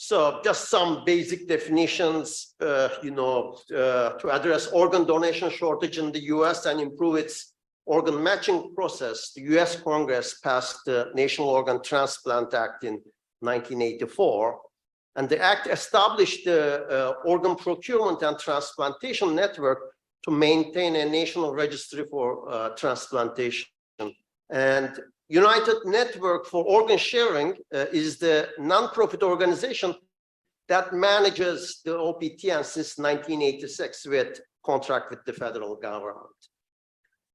So just some basic definitions, to address organ donation shortage in the US and improve its organ matching process. The US Congress passed the National Organ Transplant Act in 1984. And the act established the organ procurement and transplantation network to maintain a national registry for transplantation. And United Network for Organ Sharing is the nonprofit organization that manages the OPTN since 1986 with contract with the federal government.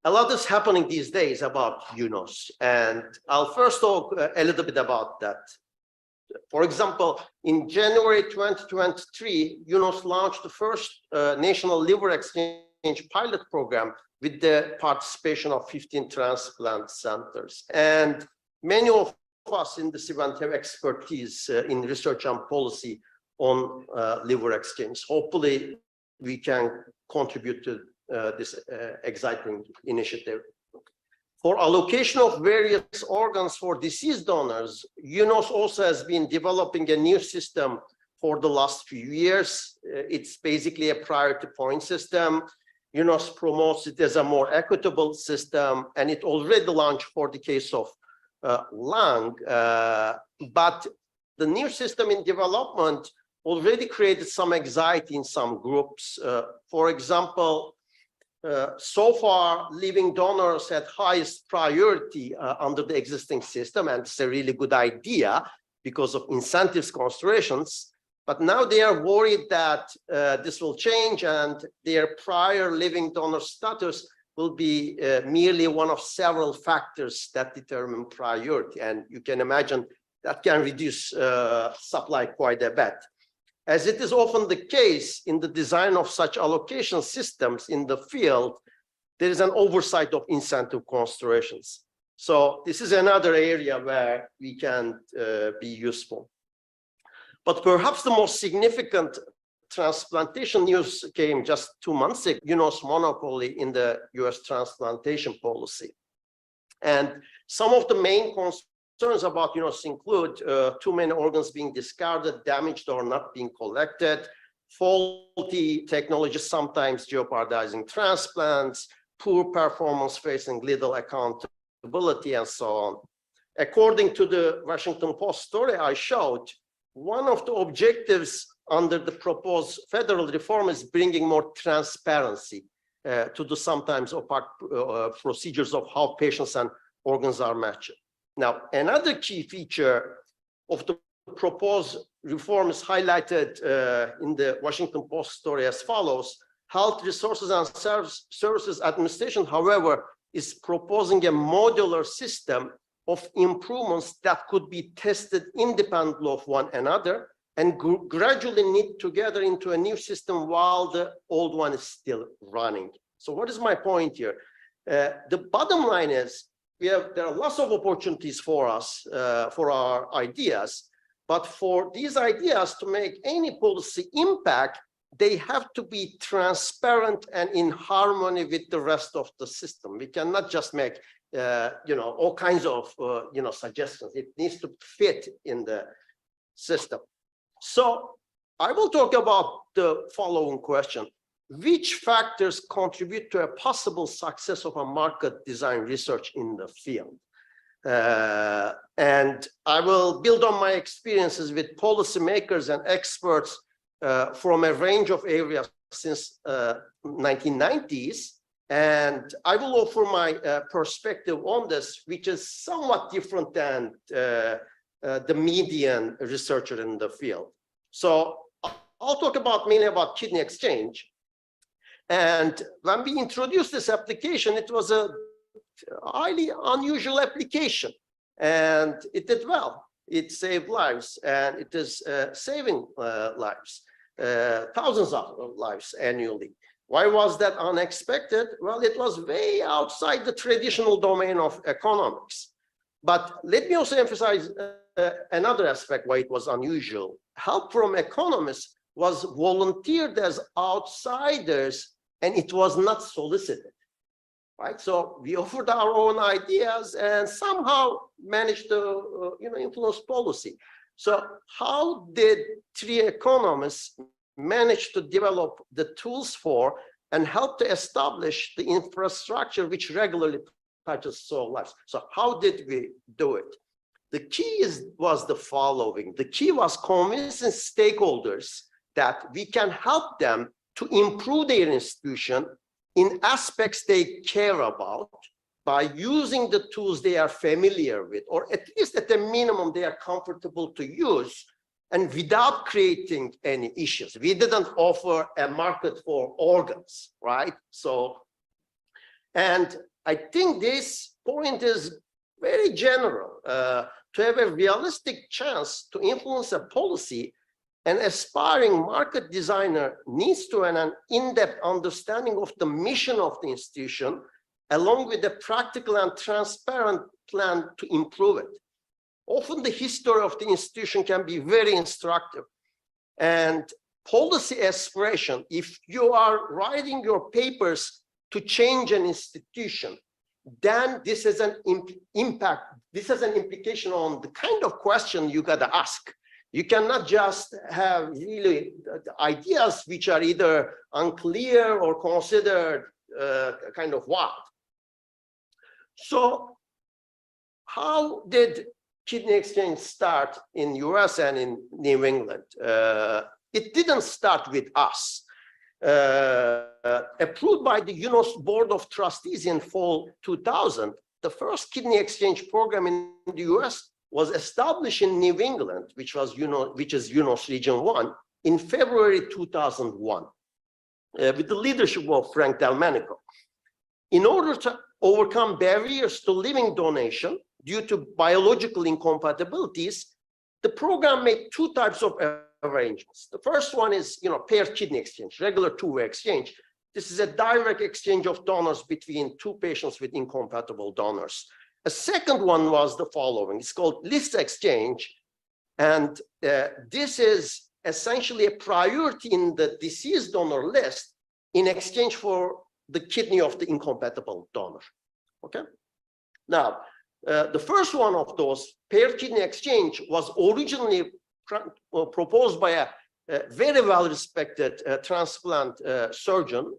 A lot is happening these days about UNOS, and I'll first talk a little bit about that. For example, in January 2023, UNOS launched the first national liver exchange pilot program with the participation of 15 transplant centers. And many of us in this event have expertise in research and policy on liver exchange. Hopefully, we can contribute to this exciting initiative. For allocation of various organs for deceased donors, UNOS also has been developing a new system for the last few years. It's basically a priority point system. UNOS promotes it as a more equitable system, and it already launched for the case of lung. But the new system in development already created some anxiety in some groups. For example, so far, living donors had highest priority under the existing system, and it's a really good idea because of incentives considerations. But now they are worried that this will change and their prior living donor status will be merely one of several factors that determine priority. And you can imagine that can reduce supply quite a bit. As it is often the case in the design of such allocation systems in the field, there is an oversight of incentive considerations. So this is another area where we can be useful. But perhaps the most significant transplantation news came just 2 months ago, UNOS monopoly in the US transplantation policy. And some of the main concerns about UNOS include too many organs being discarded, damaged, or not being collected, faulty technology sometimes jeopardizing transplants, poor performance facing little accountability, and so on. According to the Washington Post story I showed, one of the objectives under the proposed federal reform is bringing more transparency to the sometimes opaque procedures of how patients and organs are matched. Now, another key feature of the proposed reform is highlighted in the Washington Post story as follows. Health Resources and Services Administration, however, is proposing a modular system of improvements that could be tested independently of one another and gradually knit together into a new system while the old one is still running. So what is my point here? The bottom line is there are lots of opportunities for us, for our ideas, but for these ideas to make any policy impact, they have to be transparent and in harmony with the rest of the system. We cannot just make all kinds of suggestions. It needs to fit in the system. So I will talk about the following question. Which factors contribute to a possible success of a market design research in the field? And I will build on my experiences with policymakers and experts from a range of areas since 1990s. And I will offer my perspective on this, which is somewhat different than the median researcher in the field. So I'll talk mainly about kidney exchange. And when we introduced this application, it was a highly unusual application, and it did well. It saved lives, and it is saving lives, thousands of lives annually. Why was that unexpected? Well, it was way outside the traditional domain of economics. But let me also emphasize another aspect why it was unusual. Help from economists was volunteered as outsiders, and it was not solicited, right? So we offered our own ideas and somehow managed to influence policy. So how did three economists manage to develop the tools for and help to establish the infrastructure which regularly touches soil lives? So how did we do it? The key was the following. The key was convincing stakeholders that we can help them to improve their institution in aspects they care about by using the tools they are familiar with, or at least at the minimum they are comfortable to use, and without creating any issues. We didn't offer a market for organs, right? So, and I think this point is very general. To have a realistic chance to influence a policy, an aspiring market designer needs to have an in-depth understanding of the mission of the institution, along with a practical and transparent plan to improve it. Often the history of the institution can be very instructive. And policy aspiration, if you are writing your papers to change an institution, then this has an impact. This has an implication on the kind of question you got to ask. You cannot just have really ideas which are either unclear or considered kind of wild. So how did kidney exchange start in US and in New England? It didn't start with us. Approved by the UNOS Board of Trustees in fall 2000, the first kidney exchange program in the US was established in New England, which is UNOS Region 1, in February 2001, with the leadership of Frank Delmenico. In order to overcome barriers to living donation due to biological incompatibilities, the program made two types of arrangements. The first one is, paired kidney exchange, regular two-way exchange. This is a direct exchange of donors between two patients with incompatible donors. A second one was the following. It's called list exchange. And this is essentially a priority in the deceased donor list in exchange for the kidney of the incompatible donor. Okay. Now, the first one of those, paired kidney exchange, was originally proposed by a very well-respected transplant surgeon.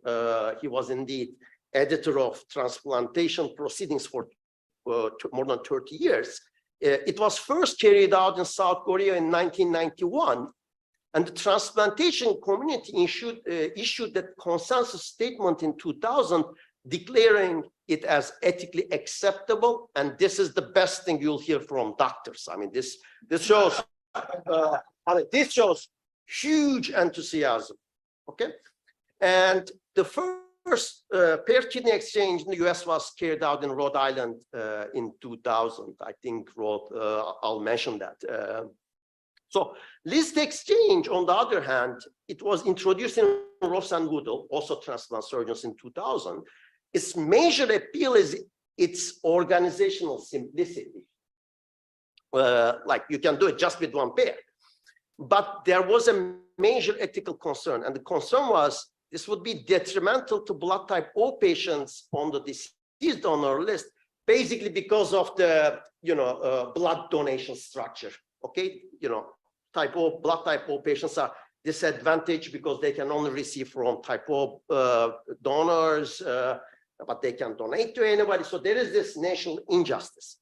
He was indeed editor of Transplantation Proceedings for more than 30 years. It was first carried out in South Korea in 1991, and the transplantation community issued that consensus statement in 2000, declaring it as ethically acceptable, and this is the best thing you'll hear from doctors. I mean, this shows this shows huge enthusiasm. Okay, and the first paired kidney exchange in the US was carried out in Rhode Island in 2000. I think I'll mention that. So list exchange, on the other hand, it was introduced in Ross and Woodall, also transplant surgeons, in 2000. Its major appeal is its organizational simplicity. Like you can do it just with one pair. But there was a major ethical concern, and the concern was this would be detrimental to blood type O patients on the deceased donor list, basically because of the blood donation structure. Okay, blood type O patients are disadvantaged because they can only receive from type O donors, but they can donate to anybody. So there is this national injustice.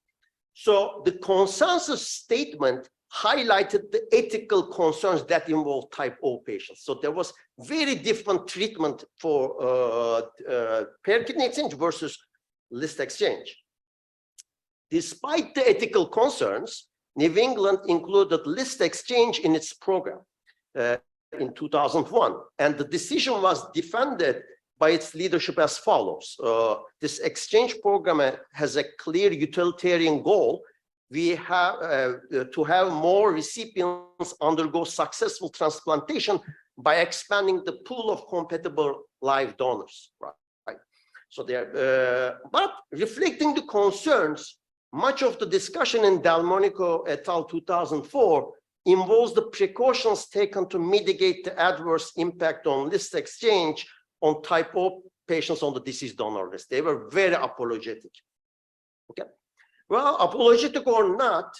So the consensus statement highlighted the ethical concerns that involve type O patients. So there was very different treatment for paired kidney exchange versus list exchange. Despite the ethical concerns, New England included list exchange in its program in 2001, and the decision was defended by its leadership as follows. This exchange program has a clear utilitarian goal. We have to have more recipients undergo successful transplantation by expanding the pool of compatible live donors, right? So but reflecting the concerns, much of the discussion in Delmonico et al. 2004 involves the precautions taken to mitigate the adverse impact on list exchange on type O patients on the deceased donor list. They were very apologetic. Okay. Well, apologetic or not,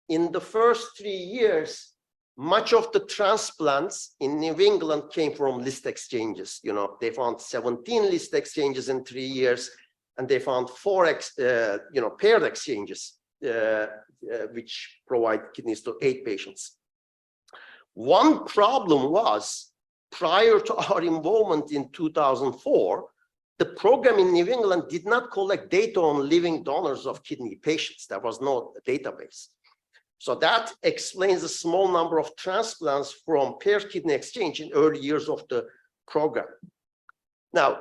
in the first 3 years, much of the transplants in New England came from list exchanges. You know, they found 17 list exchanges in 3 years, and they found 4 paired exchanges, which provide kidneys to 8 patients. One problem was, prior to our involvement in 2004, the program in New England did not collect data on living donors of kidney patients. There was no database. So that explains the small number of transplants from paired kidney exchange in early years of the program. Now,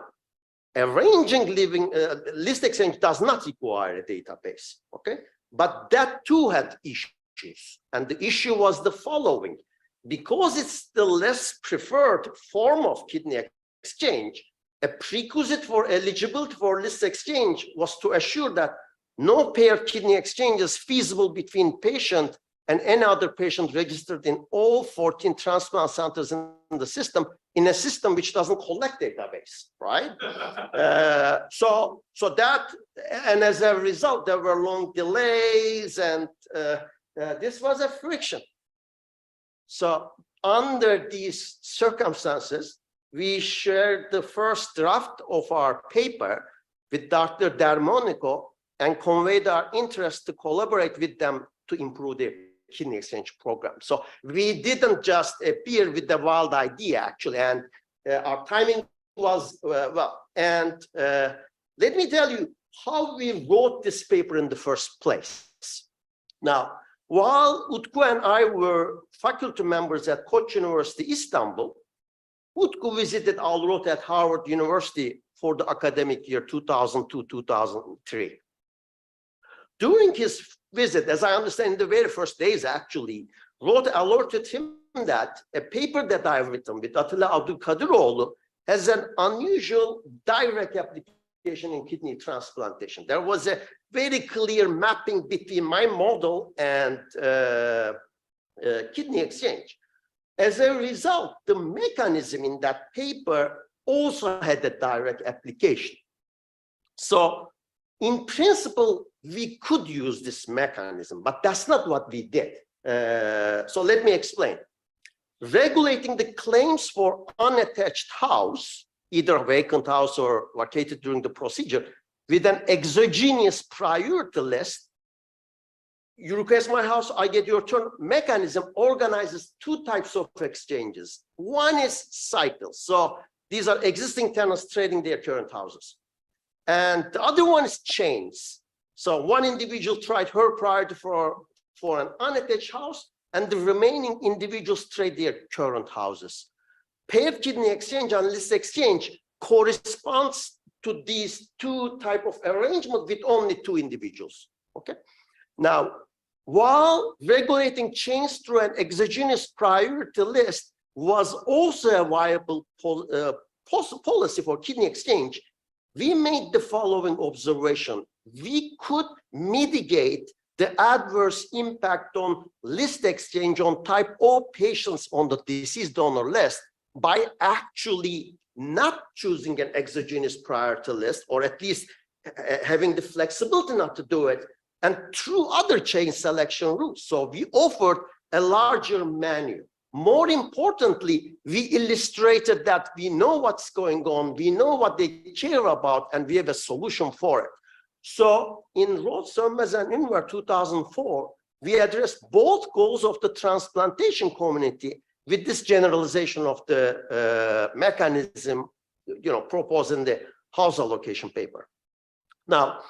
arranging living list exchange does not require a database, okay? But that too had issues. And the issue was the following. Because it's the less preferred form of kidney exchange, a prerequisite for eligibility for list exchange was to assure that no paired kidney exchange is feasible between patient and any other patient registered in all 14 transplant centers in the system, in a system which doesn't collect database, right? So that, and as a result, there were long delays, and this was a friction. So under these circumstances, we shared the first draft of our paper with Dr. Delmonico and conveyed our interest to collaborate with them to improve the kidney exchange program. So we didn't just appear with the wild idea, actually, and our timing was well. And let me tell you how we wrote this paper in the first place. Now, while Utku and I were faculty members at Koç University, Istanbul, Utku visited Alrot at Harvard University for the academic year 2002-2003. During his visit, as I understand, in the very first days, actually, Rod alerted him that a paper that I've written with Atilla Abdülkadiroğlu has an unusual direct application in kidney transplantation. There was a very clear mapping between my model and kidney exchange. As a result, the mechanism in that paper also had a direct application. So in principle, we could use this mechanism, but that's not what we did. So let me explain. Regulating the claims for unattached house, either vacant house or vacated during the procedure, with an exogenous priority list, you request my house, I get your turn, mechanism organizes 2 types of exchanges. One is cycles. So these are existing tenants trading their current houses. And the other one is chains. So one individual tried her priority for an unattached house, and the remaining individuals trade their current houses. Paired kidney exchange and list exchange corresponds to these 2 types of arrangement with only 2 individuals. Okay. Now, while regulating chains through an exogenous priority list was also a viable policy for kidney exchange, we made the following observation. We could mitigate the adverse impact on list exchange on type O patients on the deceased donor list by actually not choosing an exogenous priority list, or at least having the flexibility not to do it, and through other chain selection rules. So we offered a larger menu. More importantly, we illustrated that we know what's going on, we know what they care about, and we have a solution for it. So in Rod, Sonmez, and NBER 2004, we addressed both goals of the transplantation community with this generalization of the mechanism, proposed in the house allocation paper. Now,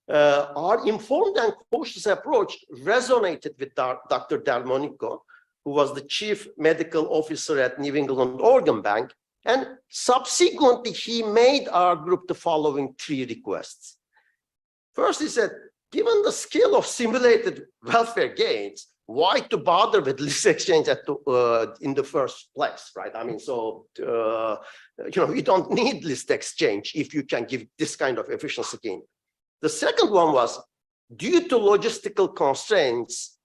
our informed and cautious approach resonated with Dr. Delmonico, who was the chief medical officer at New England Organ Bank, and subsequently he made our group the following 3 requests. First, he said, given the scale of simulated welfare gains, why to bother with list exchange in the first place, right? I mean, so, you don't need list exchange if you can give this kind of efficiency gain. The second one was, due to logistical constraints,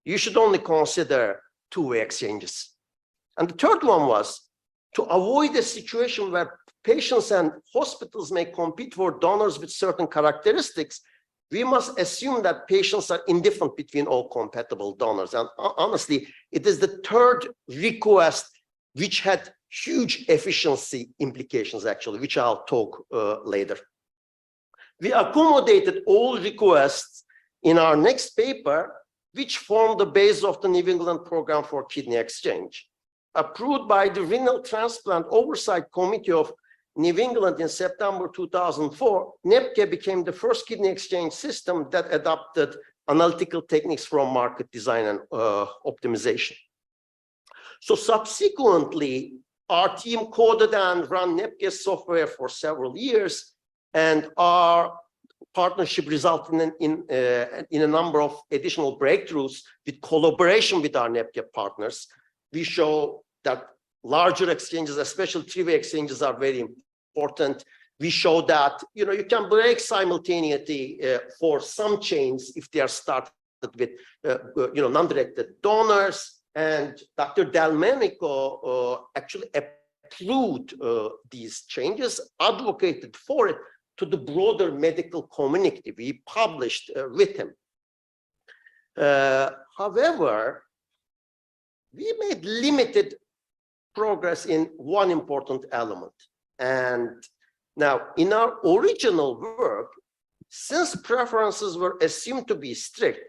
you should only consider 2-way exchanges. And the third one was, to avoid a situation where patients and hospitals may compete for donors with certain characteristics, we must assume that patients are indifferent between all compatible donors. And honestly, it is the third request which had huge efficiency implications, actually, which I'll talk later. We accommodated all requests in our next paper, which formed the base of the New England Program for Kidney Exchange. Approved by the Renal Transplant Oversight Committee of New England in September 2004, NEPCA became the first kidney exchange system that adopted analytical techniques from market design and optimization. So subsequently, our team coded and ran NEPCA software for several years, and our partnership resulted in a number of additional breakthroughs with collaboration with our NEPCA partners. We show that larger exchanges, especially three-way exchanges, are very important. We show that you can break simultaneity for some chains if they are started with non-directed donors. And Dr. Delmenico actually approved these changes, advocated for it to the broader medical community. We published with him. However, we made limited progress in one important element. And now, in our original work, since preferences were assumed to be strict,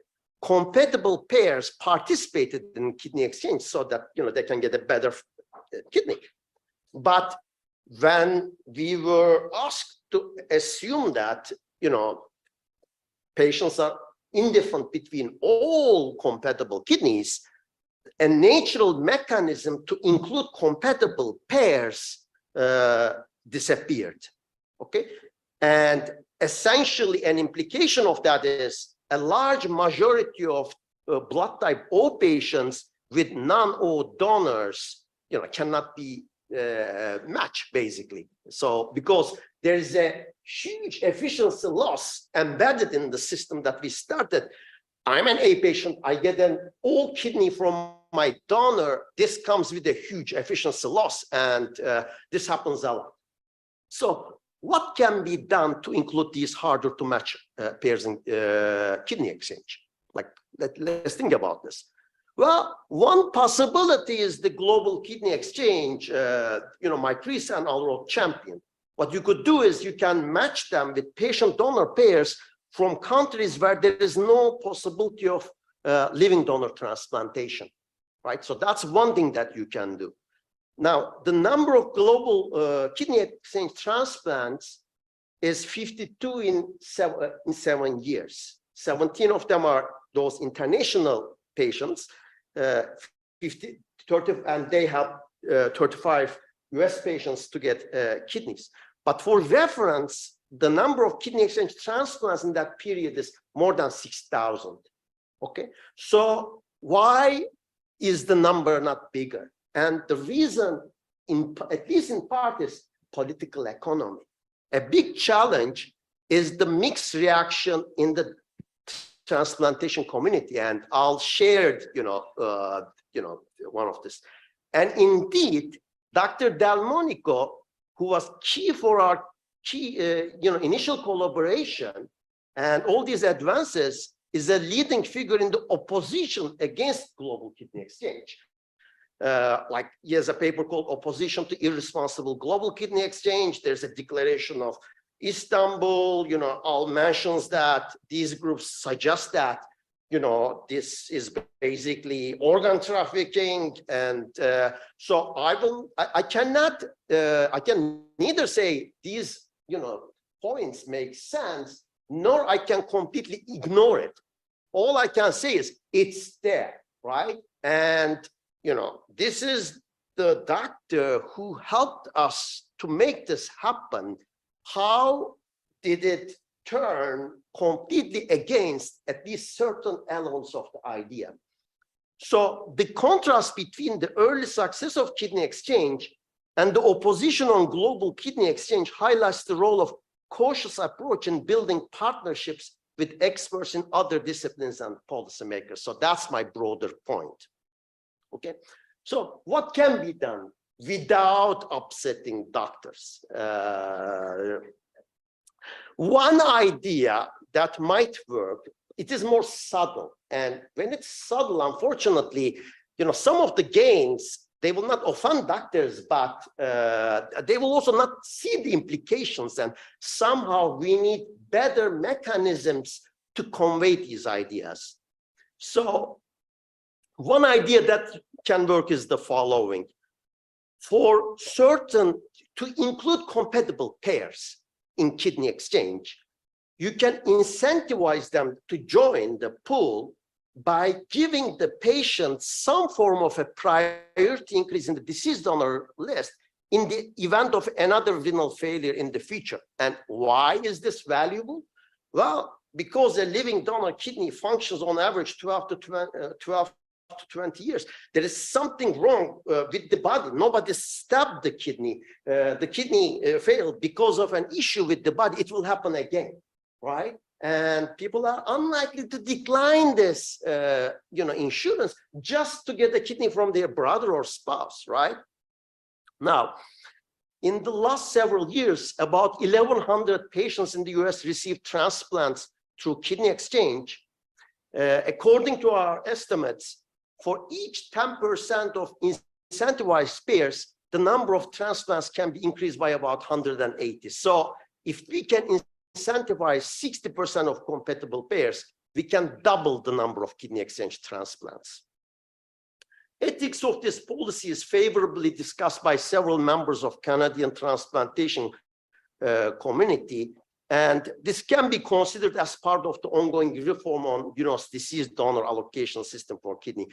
compatible pairs participated in kidney exchange so that they can get a better kidney. But when we were asked to assume that patients are indifferent between all compatible kidneys, a natural mechanism to include compatible pairs disappeared. Okay, and essentially an implication of that is a large majority of blood type O patients with non-O donors cannot be matched, basically. So because there is a huge efficiency loss embedded in the system that we started. I'm an A patient, I get an O kidney from my donor. This comes with a huge efficiency loss, and this happens a lot. So what can be done to include these harder to match pairs in kidney exchange? Like, let's think about this. Well, one possibility is the global kidney exchange, my and Alro champion. What you could do is you can match them with patient-donor pairs from countries where there is no possibility of living donor transplantation, right? So that's one thing that you can do. Now, the number of global kidney exchange transplants is 52 in 7 years. 17 of them are those international patients, 30, and they have 35 US patients to get kidneys. But for reference, the number of kidney exchange transplants in that period is more than 6,000. Okay, so why is the number not bigger? And the reason, at least in part, is political economy. A big challenge is the mixed reaction in the transplantation community, and I'll share, one of this. And indeed, Dr. Delmonico, who was key for our initial collaboration and all these advances, is a leading figure in the opposition against global kidney exchange. Like he has a paper called Opposition to Irresponsible Global Kidney Exchange. There's a declaration of Istanbul, all mentions that these groups suggest that, this is basically organ trafficking. And so I can neither say these, points make sense, nor I can completely ignore it. All I can say is it's there, right? And this is the doctor who helped us to make this happen. How did it turn completely against at least certain elements of the idea? So the contrast between the early success of kidney exchange and the opposition on global kidney exchange highlights the role of cautious approach in building partnerships with experts in other disciplines and policymakers. So that's my broader point. Okay, so what can be done without upsetting doctors? One idea that might work, it is more subtle. And when it's subtle, unfortunately, some of the gains, they will not offend doctors, but they will also not see the implications. And somehow we need better mechanisms to convey these ideas. So one idea that can work is the following. To include compatible pairs in kidney exchange, you can incentivize them to join the pool by giving the patient some form of a priority increase in the deceased donor list in the event of another renal failure in the future. And why is this valuable? Well, because a living donor kidney functions on average 12 to 20 years. There is something wrong with the body. Nobody stabbed the kidney. The kidney failed because of an issue with the body. It will happen again, right? And people are unlikely to decline this, insurance just to get a kidney from their brother or spouse, right? Now, in the last several years, about 1,100 patients in the US received transplants through kidney exchange. According to our estimates, for each 10% of incentivized pairs, the number of transplants can be increased by about 180. So if we can incentivize 60% of compatible pairs, we can double the number of kidney exchange transplants. Ethics of this policy is favorably discussed by several members of Canadian transplantation community, and this can be considered as part of the ongoing reform on deceased donor allocation system for kidney,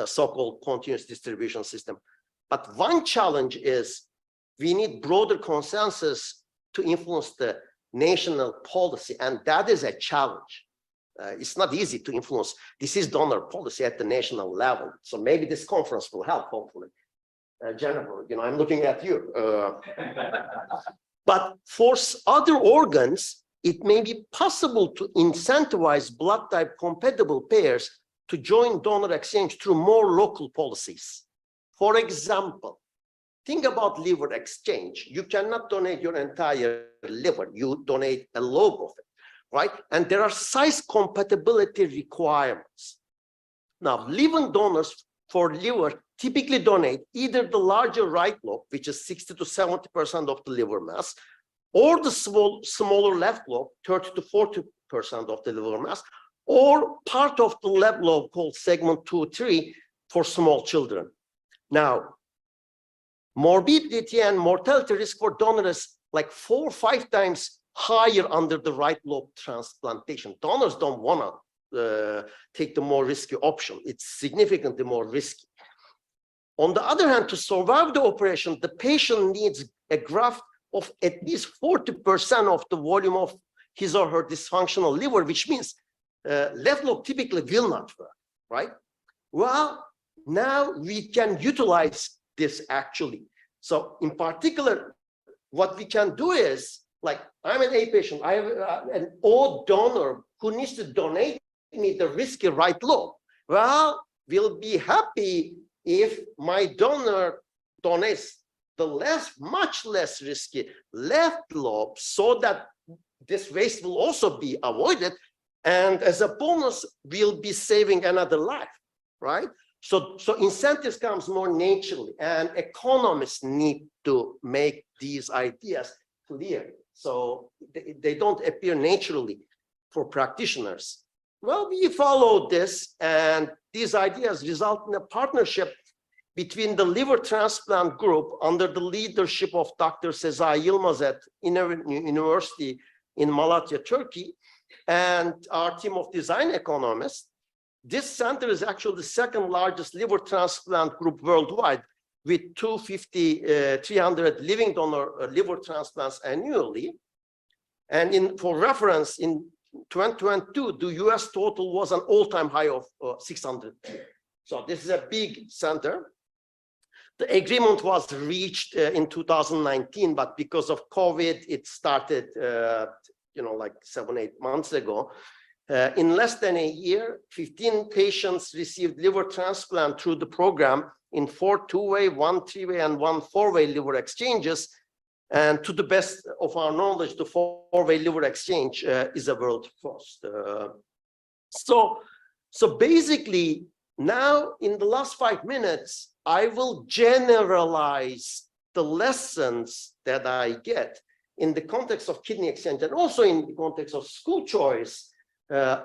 so-called continuous distribution system. But one challenge is we need broader consensus to influence the national policy, and that is a challenge. It's not easy to influence deceased donor policy at the national level. So maybe this conference will help, hopefully. Jennifer, I'm looking at you. But for other organs, it may be possible to incentivize blood type compatible pairs to join donor exchange through more local policies. For example, think about liver exchange. You cannot donate your entire liver. You donate a lobe of it, right? And there are size compatibility requirements. Now, living donors for liver typically donate either the larger right lobe, which is 60 to 70% of the liver mass, or the smaller left lobe, 30 to 40% of the liver mass, or part of the left lobe called segment 2-3 for small children. Now, morbidity and mortality risk for donors is like 4 or 5 times higher under the right lobe transplantation. Donors don't want to take the more risky option. It's significantly more risky. On the other hand, to survive the operation, the patient needs a graft of at least 40% of the volume of his or her dysfunctional liver, which means left lobe typically will not work, right? Well, now we can utilize this actually. So in particular, what we can do is, like, I'm an A patient, I have an O donor who needs to donate me the risky right lobe. Well, we'll be happy if my donor donates the much less risky left lobe so that this waste will also be avoided. And as a bonus, we'll be saving another life, right? So incentives comes more naturally, and economists need to make these ideas clear. So they don't appear naturally for practitioners. Well, we followed this, and these ideas result in a partnership between the liver transplant group under the leadership of Dr. Sezai Yilmaz at University in Malatya, Turkey, and our team of design economists. This center is actually the second largest liver transplant group worldwide, with 300 living donor liver transplants annually. And for reference, in 2022, the US total was an all-time high of 600. So this is a big center. The agreement was reached in 2019, but because of COVID, it started, like 7-8 months ago. In less than a year, 15 patients received liver transplant through the program in 4 two-way, 1 3-way, and 1 4-way liver exchanges. And to the best of our knowledge, the four-way liver exchange is a world first. So basically, now in the last 5 minutes, I will generalize the lessons that I get in the context of kidney exchange and also in the context of school choice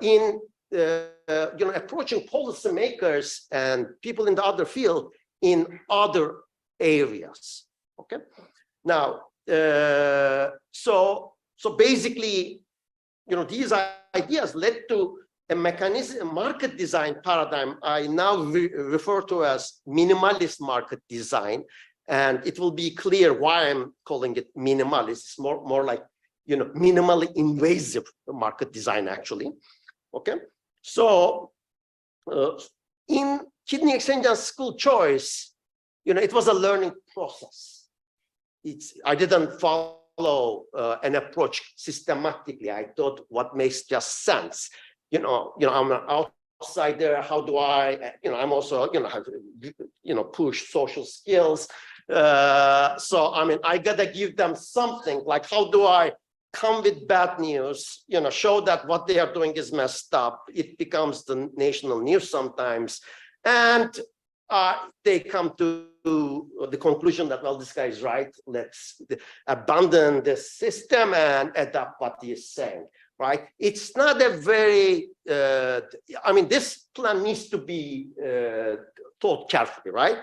in approaching policymakers and people in the other field in other areas. Okay. Now, so basically, these ideas led to a mechanism, a market design paradigm I now refer to as minimalist market design. And it will be clear why I'm calling it minimalist. It's more like, minimally invasive market design, actually. Okay. So in kidney exchange and school choice, it was a learning process. I didn't follow an approach systematically. I thought what makes just sense. I'm an outsider. How do I, I'm also, have push social skills. So, I gotta give them something, like how do I come with bad news, show that what they are doing is messed up. It becomes the national news sometimes. And they come to the conclusion that, well, this guy is right. Let's abandon the system and adapt what he is saying, right? It's not a very, this plan needs to be thought carefully, right?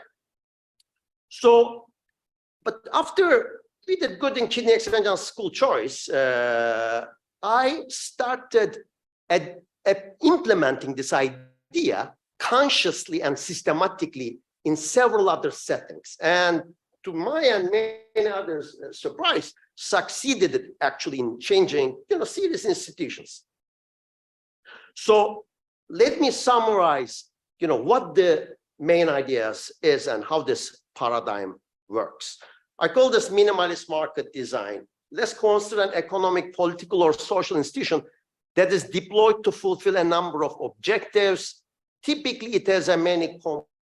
So, but after we did good in kidney exchange and school choice, I started implementing this idea consciously and systematically in several other settings. And to my and many others' surprise, succeeded actually in changing, serious institutions. So let me summarize, what the main ideas is and how this paradigm works. I call this minimalist market design. Let's consider an economic, political, or social institution that is deployed to fulfill a number of objectives. Typically, it has many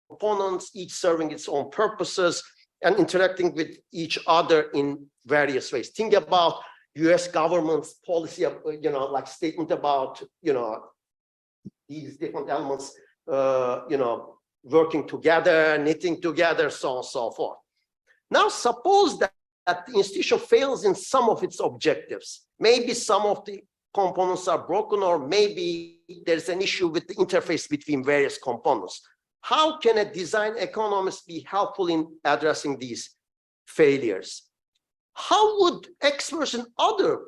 components, each serving its own purposes and interacting with each other in various ways. Think about US government's policy, like statement about, these different elements, working together, knitting together, so on and so forth. Now, suppose that the institution fails in some of its objectives. Maybe some of the components are broken, or maybe there's an issue with the interface between various components. How can a design economist be helpful in addressing these failures? How would experts in other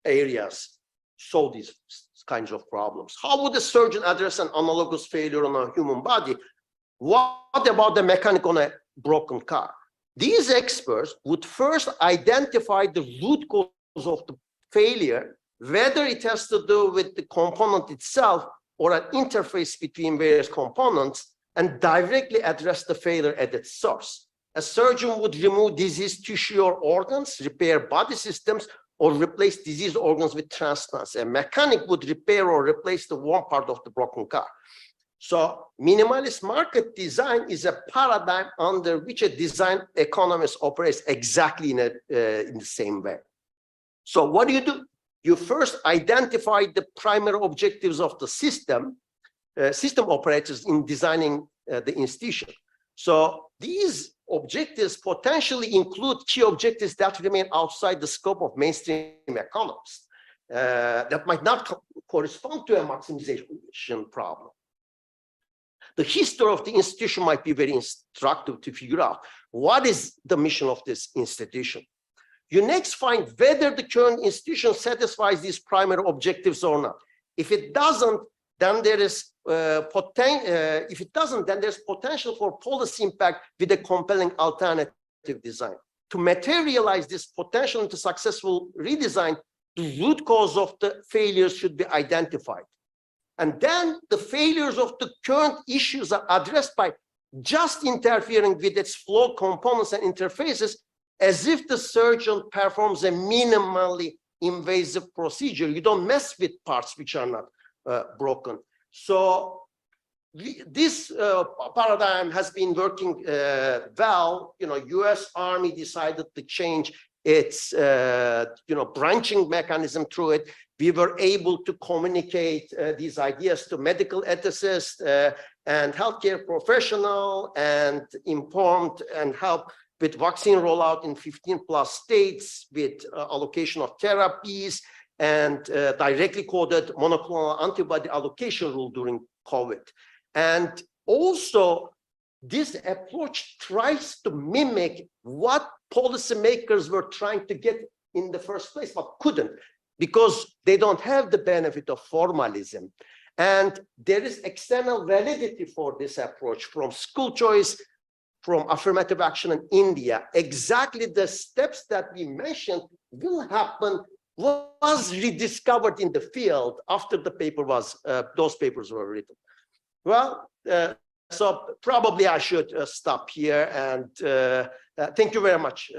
areas solve these kinds of problems? How would a surgeon address an analogous failure on a human body? What about the mechanic on a broken car? These experts would first identify the root cause of the failure, whether it has to do with the component itself or an interface between various components, and directly address the failure at its source. A surgeon would remove diseased tissue or organs, repair body systems, or replace diseased organs with transplants. A mechanic would repair or replace the one part of the broken car. So minimalist market design is a paradigm under which a design economist operates exactly in the same way. So what do? You first identify the primary objectives of the system operators in designing the institution. So these objectives potentially include key objectives that remain outside the scope of mainstream economists that might not correspond to a maximization problem. The history of the institution might be very instructive to figure out what is the mission of this institution. You next find whether the current institution satisfies these primary objectives or not. If it doesn't, then there is potential for policy impact with a compelling alternative design. To materialize this potential into successful redesign, the root cause of the failures should be identified. And then the failures of the current issues are addressed by just interfering with its flow components and interfaces, as if the surgeon performs a minimally invasive procedure. You don't mess with parts which are not broken. So this paradigm has been working well. US Army decided to change its branching mechanism through it. We were able to communicate these ideas to medical ethicists and healthcare professional, and informed and help with vaccine rollout in 15 plus states, with allocation of therapies, and directly coded monoclonal antibody allocation rule during COVID. And also, this approach tries to mimic what policymakers were trying to get in the first place, but couldn't, because they don't have the benefit of formalism. And there is external validity for this approach from school choice, from affirmative action in India. Exactly the steps that we mentioned will happen, was rediscovered in the field after the paper was, those papers were written. Well, so probably I should stop here, and thank you very much.